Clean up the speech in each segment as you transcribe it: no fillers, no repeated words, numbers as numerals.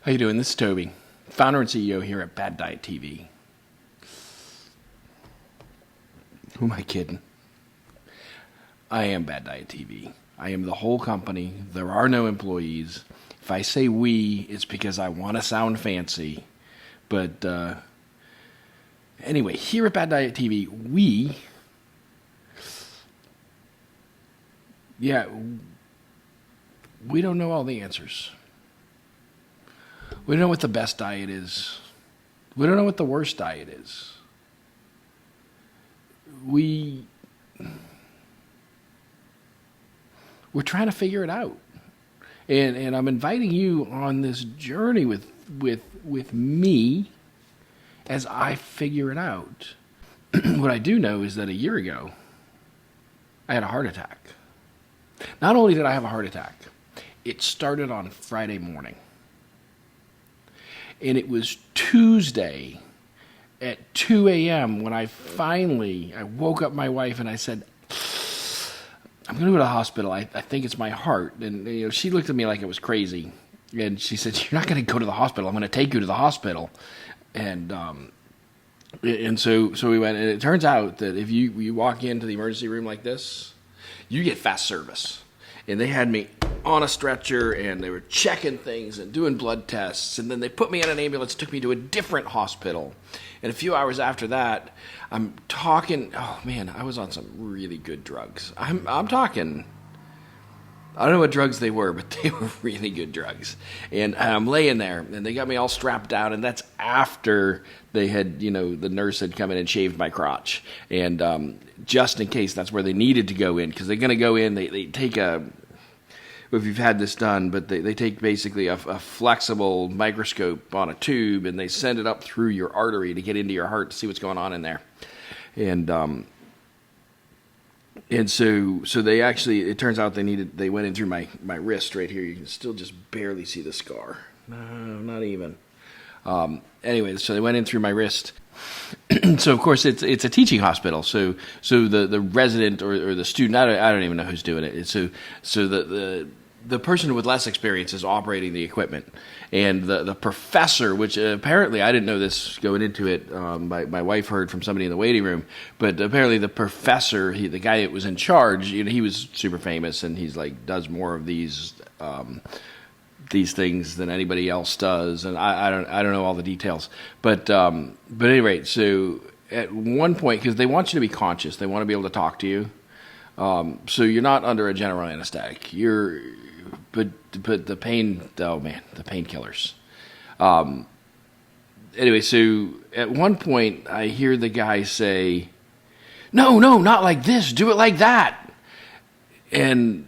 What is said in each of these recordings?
How you doing? This is Toby, founder and CEO here at Bad Diet TV. Who am I kidding? I am Bad Diet TV. I am the whole company. There are no employees. If I say we, it's because I want to sound fancy. But anyway, here at Bad Diet TV, we don't know all the answers. We don't know what the best diet is. We don't know what the worst diet is. We're trying to figure it out. And I'm inviting you on this journey with me as I figure it out. What I do know is that a year ago, I had a heart attack. Not only did I have a heart attack, it started on Friday morning. And it was Tuesday at 2 a.m. when I woke up my wife and I said, I'm going to go to the hospital. I think it's my heart. And she looked at me like it was crazy. And she said, you're not going to go to the hospital. I'm going to take you to the hospital. And so we went. And it turns out that if you walk into the emergency room like this, you get fast service. And they had me on a stretcher, and they were checking things and doing blood tests. And then they put me in an ambulance, took me to a different hospital. And a few hours after that, I'm talking, oh man, I was on some really good drugs. I'm talking, I don't know what drugs they were, but they were really good drugs. And I'm laying there, and they got me all strapped down, and that's after they had, the nurse had come in and shaved my crotch. And just in case, that's where they needed to go in, because they're going to go in, they take if you've had this done, but they take basically a flexible microscope on a tube, and they send it up through your artery to get into your heart to see what's going on in there. And so they actually, it turns out they went in through my wrist right here. You can still just barely see the scar. No, not even. Anyway, so they went in through my wrist. So of course it's a teaching hospital. So the resident or the student, I don't even know who's doing it. So the person with less experience is operating the equipment, and the professor, which apparently I didn't know this going into it. My wife heard from somebody in the waiting room, but apparently the professor, the guy that was in charge, he was super famous, and he's like does more of these things than anybody else does, and I don't know all the details, but at any rate, so at one point, because they want you to be conscious, they want to be able to talk to you, so you're not under a general anesthetic, but the pain, oh man, the painkillers. Anyway, so at one point I hear the guy say, no, not like this, do it like that, and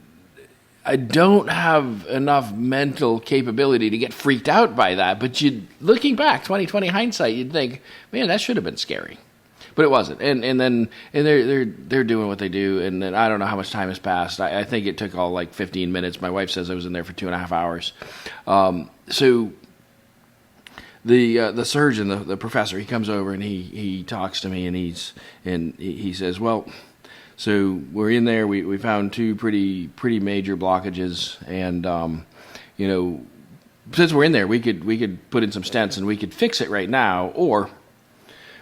I don't have enough mental capability to get freaked out by that, but looking back, 20/20 hindsight, you'd think, man, that should have been scary. But it wasn't. And they're doing what they do, and then I don't know how much time has passed. I think it took all like 15 minutes. My wife says I was in there for 2.5 hours. So the surgeon, the professor, he comes over and he talks to me, and he says, well, so we're in there. We found two pretty major blockages, and since we're in there, we could put in some stents and we could fix it right now, or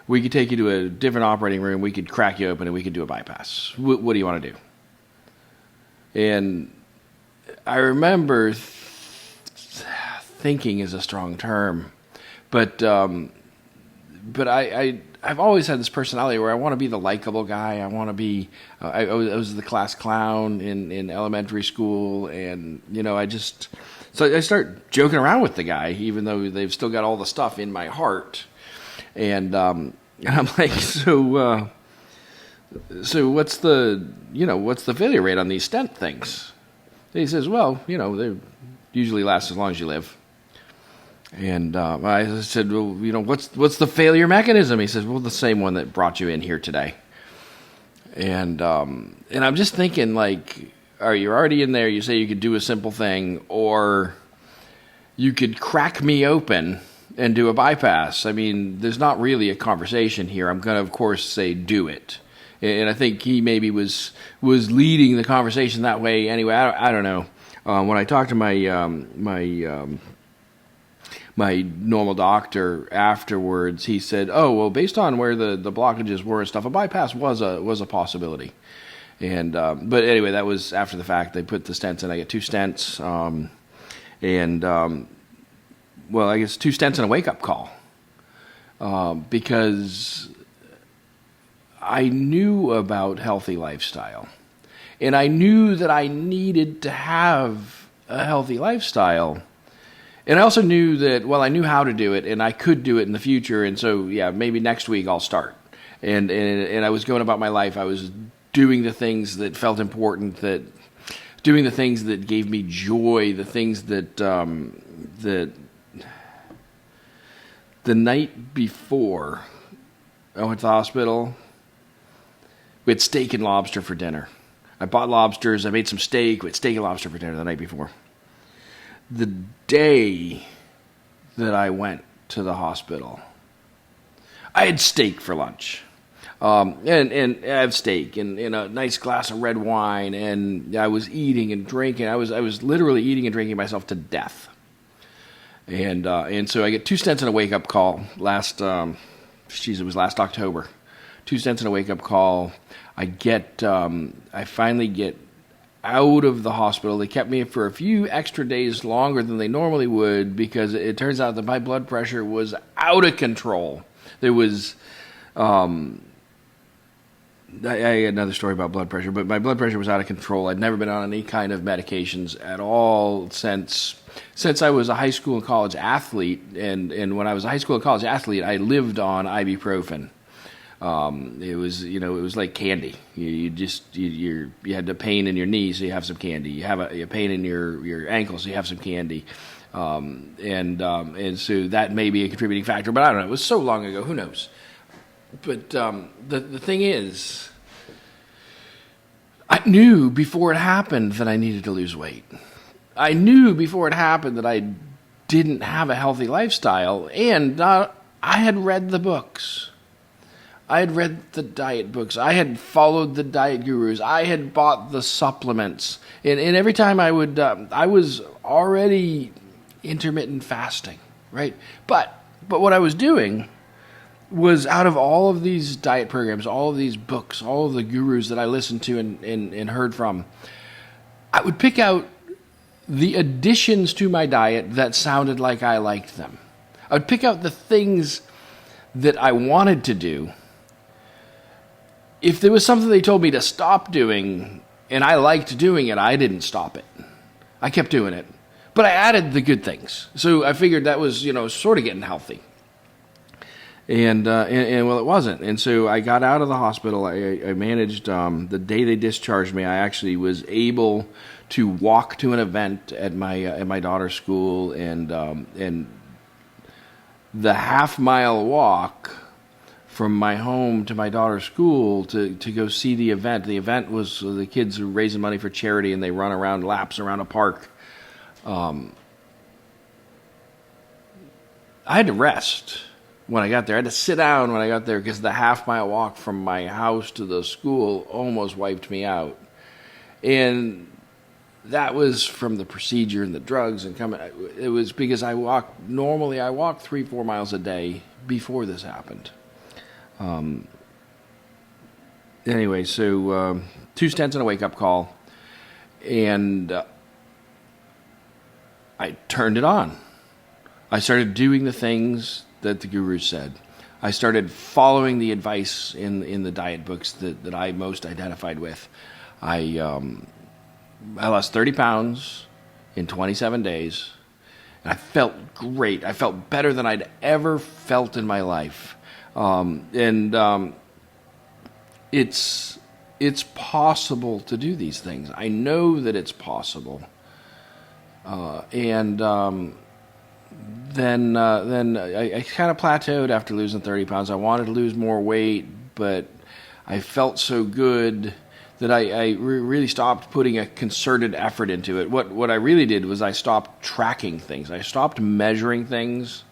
we could take you to a different operating room. We could crack you open and we could do a bypass. What do you want to do? And I remember thinking is a strong term, but I've always had this personality where I want to be the likable guy. I want to be. I was the class clown in elementary school, and so I start joking around with the guy, even though they've still got all the stuff in my heart, and I'm like, so what's the failure rate on these stent things? And he says, well, they usually last as long as you live. And I said, well, what's the failure mechanism? He says, well, the same one that brought you in here today. And I'm just thinking, like, you're already in there. You say you could do a simple thing, or you could crack me open and do a bypass. I mean, there's not really a conversation here. I'm going to, of course, say do it. And I think he maybe was leading the conversation that way anyway. I don't know. When I talked to my my normal doctor afterwards, he said, "Oh, well, based on where the blockages were and stuff, a bypass was a possibility." And but anyway, that was after the fact. They put the stents in. I get 2 stents, well, I guess 2 stents and a wake up call, because I knew about healthy lifestyle, and I knew that I needed to have a healthy lifestyle. And I also knew that, well, I knew how to do it, and I could do it in the future. And so, yeah, maybe next week I'll start. And I was going about my life. I was doing the things that felt important, doing the things that gave me joy, the things that the night before I went to the hospital, we had steak and lobster for dinner. I bought lobsters. I made some steak. We had steak and lobster for dinner the night before. The day that I went to the hospital, I had steak for lunch. And I have steak and a nice glass of red wine, and I was eating and drinking. I was literally eating and drinking myself to death. And so I get 2 stents and a wake-up call it was last October. 2 stents and a wake-up call. I finally get out of the hospital. They kept me for a few extra days longer than they normally would, because it turns out that my blood pressure was out of control. There was, I had another story about blood pressure, but my blood pressure was out of control. I'd never been on any kind of medications at all since I was a high school and college athlete. And when I was a high school and college athlete, I lived on ibuprofen. It was like candy. You had the pain in your knee, so you have some candy. You have a pain in your ankle, so you have some candy. And so that may be a contributing factor, but I don't know. It was so long ago, who knows? But the thing is, I knew before it happened that I needed to lose weight. I knew before it happened that I didn't have a healthy lifestyle, and I had read the books. I had read the diet books. I had followed the diet gurus. I had bought the supplements. And every time I was already intermittent fasting, right? But what I was doing was, out of all of these diet programs, all of these books, all of the gurus that I listened to and heard from, I would pick out the additions to my diet that sounded like I liked them. I would pick out the things that I wanted to do. If there was something they told me to stop doing and I liked doing it, I didn't stop it. I kept doing it. But I added the good things. So I figured that was, sort of getting healthy. And well, it wasn't. And so I got out of the hospital. I managed, the day they discharged me, I actually was able to walk to an event at my daughter's school, and the half-mile walk from my home to my daughter's school to go see the event. The event was the kids were raising money for charity, and they run around laps around a park. I had to rest when I got there. I had to sit down when I got there, because the half-mile walk from my house to the school almost wiped me out. And that was from the procedure and the drugs and coming. It was because I walked 3-4 miles a day before this happened. Anyway, so 2 stents and a wake-up call, and I turned it on. I started doing the things that the gurus said. I started following the advice in the diet books that I most identified with. I lost 30 pounds in 27 days, and I felt great. I felt better than I'd ever felt in my life. It's possible to do these things. I know that it's possible. Then I kind of plateaued after losing 30 pounds. I wanted to lose more weight, but I felt so good that I really stopped putting a concerted effort into it. What I really did was I stopped tracking things. I stopped measuring things,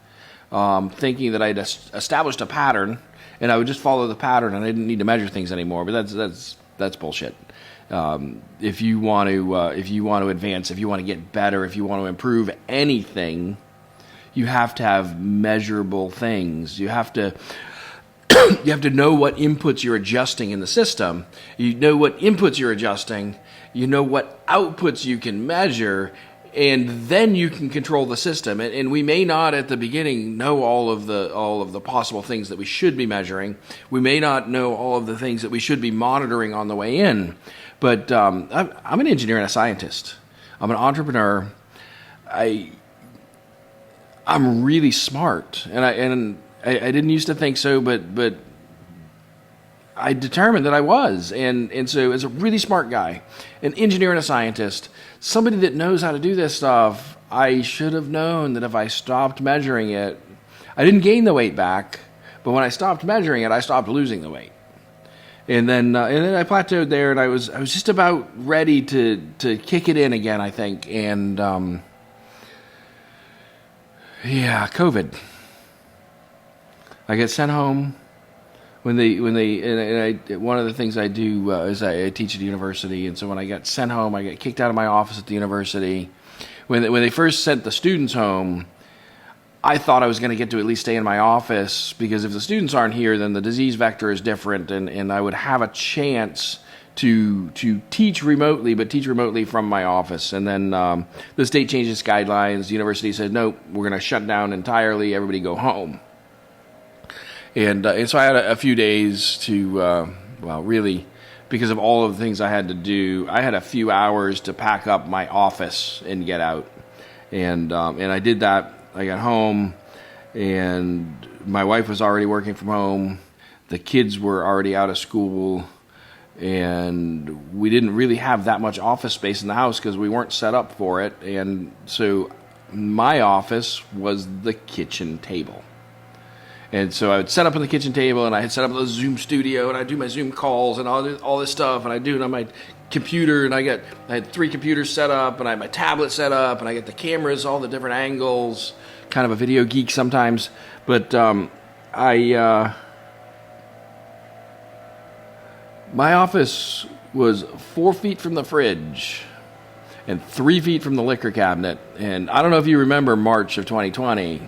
thinking that I'd established a pattern, and I would just follow the pattern, and I didn't need to measure things anymore. But that's bullshit. If you want to advance, if you want to get better, if you want to improve anything, You have to have measurable things. You have to know what inputs you're adjusting in the system. You know what inputs you're adjusting. You know what outputs you can measure, and then you can control the system. And we may not at the beginning know all of the possible things that we should be measuring. We may not know all of the things that we should be monitoring on the way in. But I'm an engineer and a scientist. I'm an entrepreneur. I'm really smart, and I didn't used to think so, but I determined that I was, and so as a really smart guy, an engineer and a scientist, somebody that knows how to do this stuff, I should have known that if I stopped measuring it, I didn't gain the weight back, but when I stopped measuring it, I stopped losing the weight, and then I plateaued there, and I was just about ready to kick it in again, I think, and COVID. I get sent home. One of the things I do is I teach at a university, and so when I got sent home, I got kicked out of my office at the university. When they first sent the students home, I thought I was going to get to at least stay in my office, because if the students aren't here, then the disease vector is different, and I would have a chance to teach remotely, but teach remotely from my office. And then the state changed its guidelines. The university said, nope, we're going to shut down entirely. Everybody go home. And so I had a few days to, really, because of all of the things I had to do, I had a few hours to pack up my office and get out. And I did that. I got home, and my wife was already working from home. The kids were already out of school, and we didn't really have that much office space in the house because we weren't set up for it. And so my office was the kitchen table. And so I would set up on the kitchen table, and I had set up a Zoom studio, and I'd do my Zoom calls and all this stuff, and I'd do it on my computer, and I had 3 computers set up, and I had my tablet set up, and I get the cameras, all the different angles, kind of a video geek sometimes. But my office was 4 feet from the fridge and 3 feet from the liquor cabinet. And I don't know if you remember March of 2020,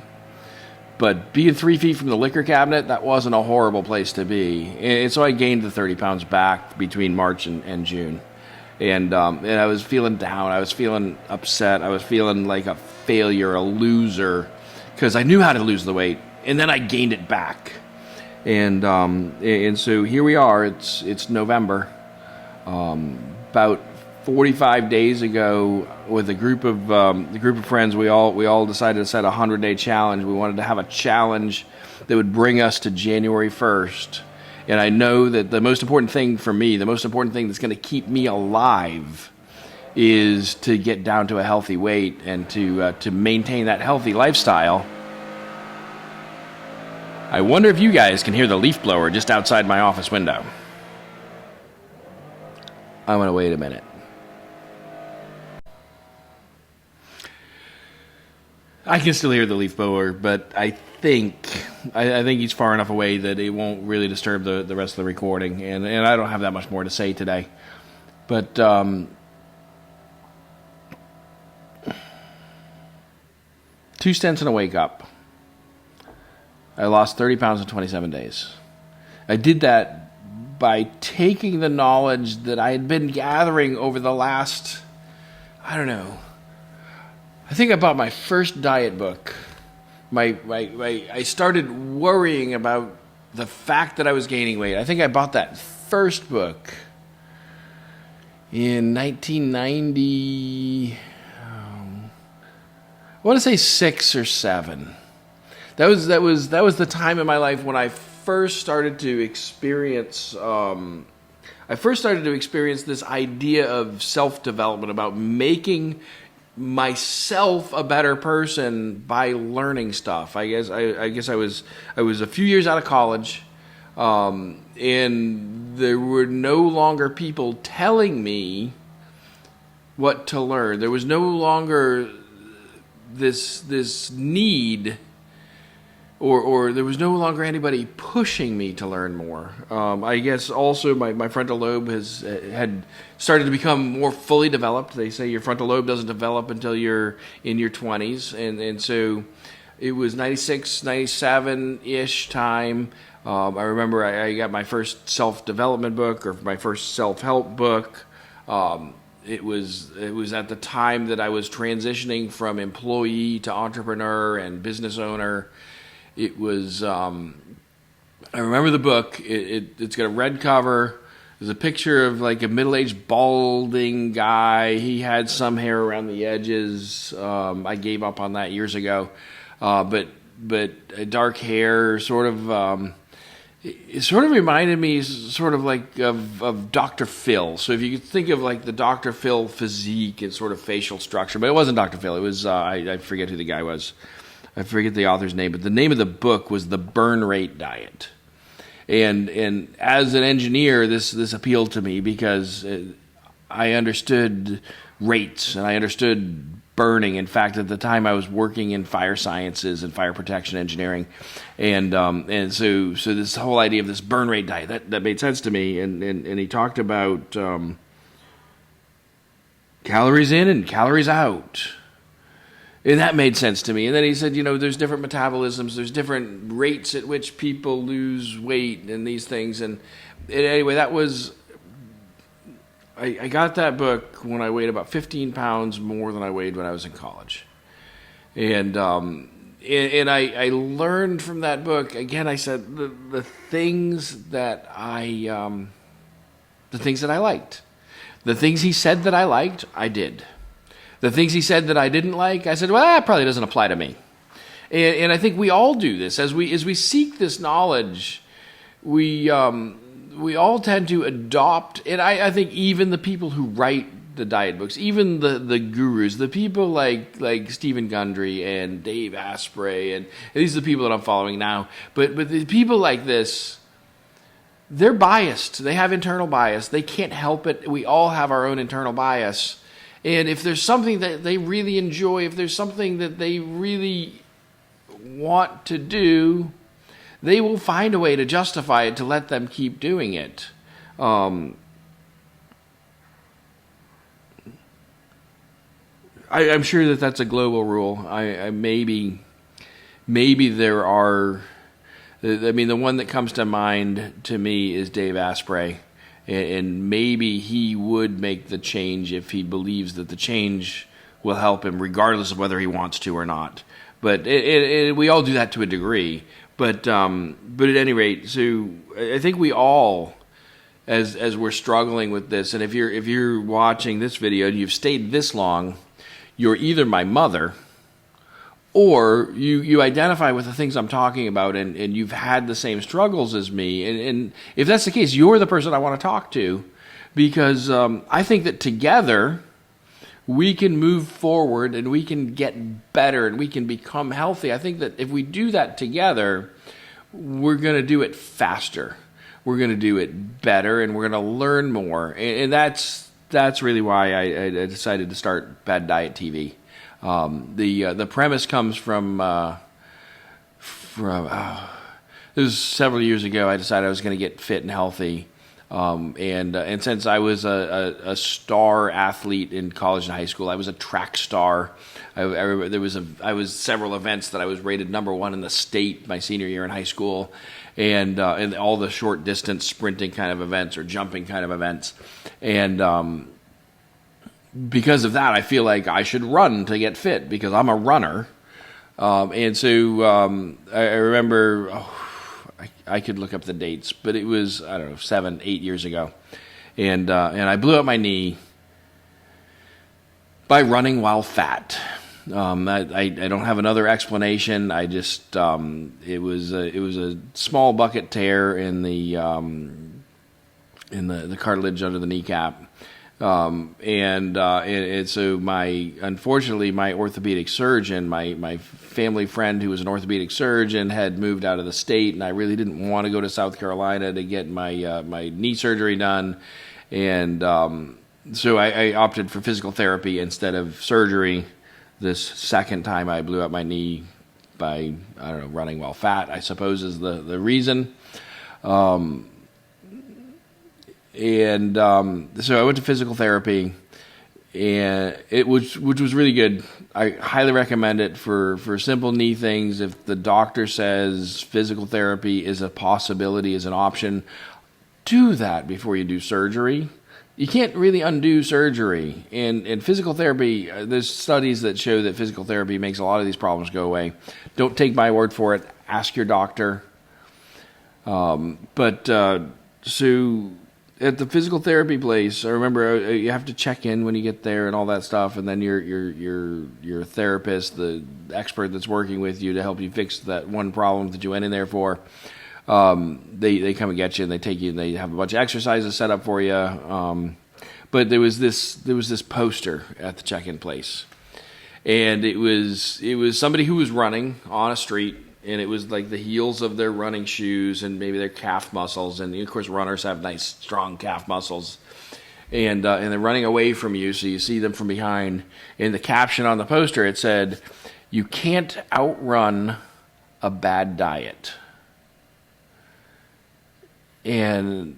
but being 3 feet from the liquor cabinet, that wasn't a horrible place to be. And so I gained the 30 pounds back between March and June. And I was feeling down. I was feeling upset. I was feeling like a failure, a loser, because I knew how to lose the weight. And then I gained it back. And so here we are. It's November. About 45 days ago, with a group of friends, we all decided to set a 100-day challenge. We wanted to have a challenge that would bring us to January 1st. And I know that the most important thing for me, the most important thing that's going to keep me alive, is to get down to a healthy weight and to maintain that healthy lifestyle. I wonder if you guys can hear the leaf blower just outside my office window. I'm going to wait a minute. I can still hear the leaf blower, but I think he's far enough away that it won't really disturb the rest of the recording, and I don't have that much more to say today. But 2 stents and a wake up. I lost 30 pounds in 27 days. I did that by taking the knowledge that I had been gathering over the last, I think I bought my first diet book. I started worrying about the fact that I was gaining weight. I think I bought that first book in 1990. I want to say 6 or 7. That was the time in my life when I first started to experience. I first started to experience this idea of self-development, about making myself a better person by learning stuff. I guess I was a few years out of college, and there were no longer people telling me what to learn. There was no longer this need, or there was no longer anybody pushing me to learn more. I guess also my frontal lobe had started to become more fully developed. They say your frontal lobe doesn't develop until you're in your 20s, and so It was 96, 97-ish time. I remember I got my first self-development book or my first self-help book. It was at the time that I was transitioning from employee to entrepreneur and business owner. It was, I remember the book. It's got a red cover. There's a picture of like a middle-aged balding guy. He had some hair around the edges. I gave up on that years ago. But dark hair, sort of, it sort of reminded me sort of like of Dr. Phil. So if you could think of like the Dr. Phil physique and sort of facial structure, but it wasn't Dr. Phil. It was, I forget who the guy was. I forget the author's name, but the name of the book was The Burn Rate Diet. And as an engineer, this appealed to me because I understood rates and I understood burning. In fact, at the time I was working in fire sciences and fire protection engineering, and so this whole idea of this burn rate diet that made sense to me. And he talked about calories in and calories out, and that made sense to me. And then he said, there's different metabolisms, there's different rates at which people lose weight and these things. And anyway, that was. I got that book when I weighed about 15 pounds more than I weighed when I was in college. And I learned from that book, again, I said the things that I liked. The things he said that I liked, I did. The things he said that I didn't like, I said, well, that probably doesn't apply to me. And I think we all do this. As we seek this knowledge, we all tend to adopt, and I think even the people who write the diet books, even the gurus, the people like Stephen Gundry and Dave Asprey, and these are the people that I'm following now, but the people like this, they're biased. They have internal bias. They can't help it. We all have our own internal bias. And if there's something that they really enjoy, if there's something that they really want to do, they will find a way to justify it to let them keep doing it. I'm sure that that's a global rule. I maybe there are. I mean, the one that comes to mind to me is Dave Asprey, and maybe he would make the change if he believes that the change will help him, regardless of whether he wants to or not. But we all do that to a degree. But at any rate, so I think we all, as we're struggling with this, and if you're watching this video and you've stayed this long, you're either my mother, or you identify with the things I'm talking about, and you've had the same struggles as me. And if that's the case, you're the person I want to talk to, because I think that together we can move forward and we can get better and we can become healthy. I think that if we do that together, we're going to do it faster. We're going to do it better, and we're going to learn more. And that's really why I decided to start Bad Diet TV. The premise comes from it was several years ago. I decided I was going to get fit and healthy. And since I was a star athlete in college and high school, I was a track star. I remember I was several events that I was rated number one in the state my senior year in high school, and all the short distance sprinting kind of events or jumping kind of events, and because of that, I feel like I should run to get fit because I'm a runner, and so I remember. I could look up the dates, but it was, 7, 8 years ago. And I blew up my knee by running while fat. I don't have another explanation. I just, it was a small bucket tear in the cartilage under the kneecap. And so unfortunately my orthopedic surgeon, my family friend who was an orthopedic surgeon, had moved out of the state, and I really didn't want to go to South Carolina to get my knee surgery done. And so I opted for physical therapy instead of surgery. This second time I blew up my knee by, running while fat, I suppose is the reason. So I went to physical therapy, and which was really good. I highly recommend it for simple knee things. If the doctor says physical therapy is a possibility, is an option, do that before you do surgery. You can't really undo surgery. And physical therapy, there's studies that show that physical therapy makes a lot of these problems go away. Don't take my word for it. Ask your doctor. So at the physical therapy place, I remember you have to check in when you get there and all that stuff, and then your therapist, the expert that's working with you to help you fix that one problem that you went in there for, they come and get you and they take you and they have a bunch of exercises set up for you. But there was this poster at the check-in place, and it was somebody who was running on a street. And it was like the heels of their running shoes and maybe their calf muscles. And, of course, runners have nice, strong calf muscles. And they're running away from you, so you see them from behind. In the caption on the poster, it said, "You can't outrun a bad diet." And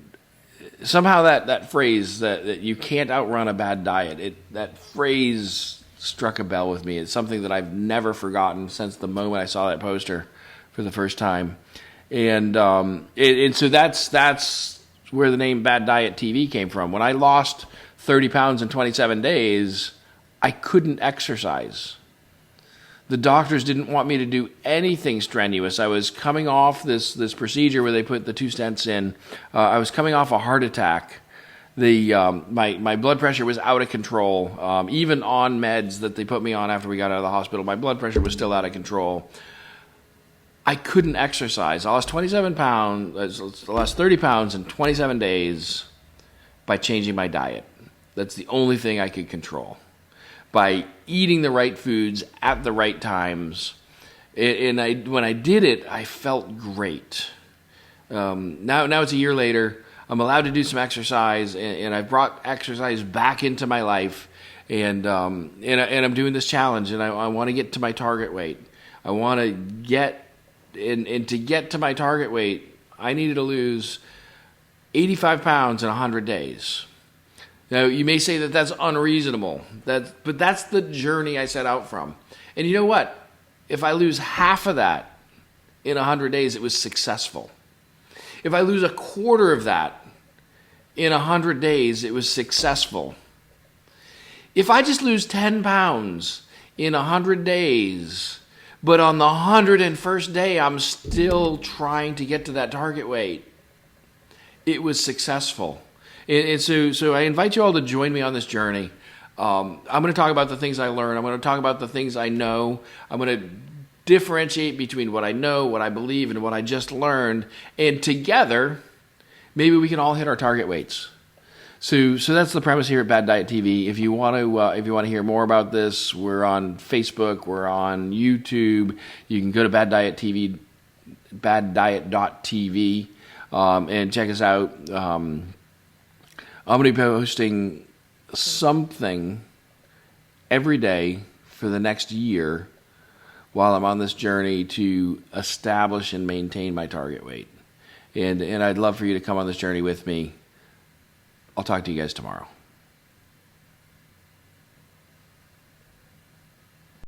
somehow that phrase, that you can't outrun a bad diet, that phrase struck a bell with me. It's something that I've never forgotten since the moment I saw that poster for the first time. And so that's where the name Bad Diet TV came from. When I lost 30 pounds in 27 days, I couldn't exercise. The doctors didn't want me to do anything strenuous. I was coming off this procedure where they put the 2 stents in. I was coming off a heart attack. My blood pressure was out of control. Even on meds that they put me on after we got out of the hospital, my blood pressure was still out of control. I couldn't exercise. I lost 27 pounds, I lost 30 pounds in 27 days by changing my diet. That's the only thing I could control. By eating the right foods at the right times. And when I did it, I felt great. Now it's a year later. I'm allowed to do some exercise, and I've brought exercise back into my life. And I'm doing this challenge, and I want to get to my target weight. I want to get... And to get to my target weight, I needed to lose 85 pounds in 100 days. Now, you may say that that's unreasonable, but that's the journey I set out from. And you know what? If I lose half of that in 100 days, it was successful. If I lose a quarter of that in 100 days, it was successful. If I just lose 10 pounds in 100 days... but on the 101st day, I'm still trying to get to that target weight, it was successful. And so I invite you all to join me on this journey. I'm going to talk about the things I learned. I'm going to talk about the things I know. I'm going to differentiate between what I know, what I believe, and what I just learned. And together, maybe we can all hit our target weights. So that's the premise here at Bad Diet TV. If you want to hear more about this, we're on Facebook, we're on YouTube. You can go to Bad Diet TV, baddiet.tv, and check us out. I'm going to be posting something every day for the next year while I'm on this journey to establish and maintain my target weight. And I'd love for you to come on this journey with me. I'll talk to you guys tomorrow.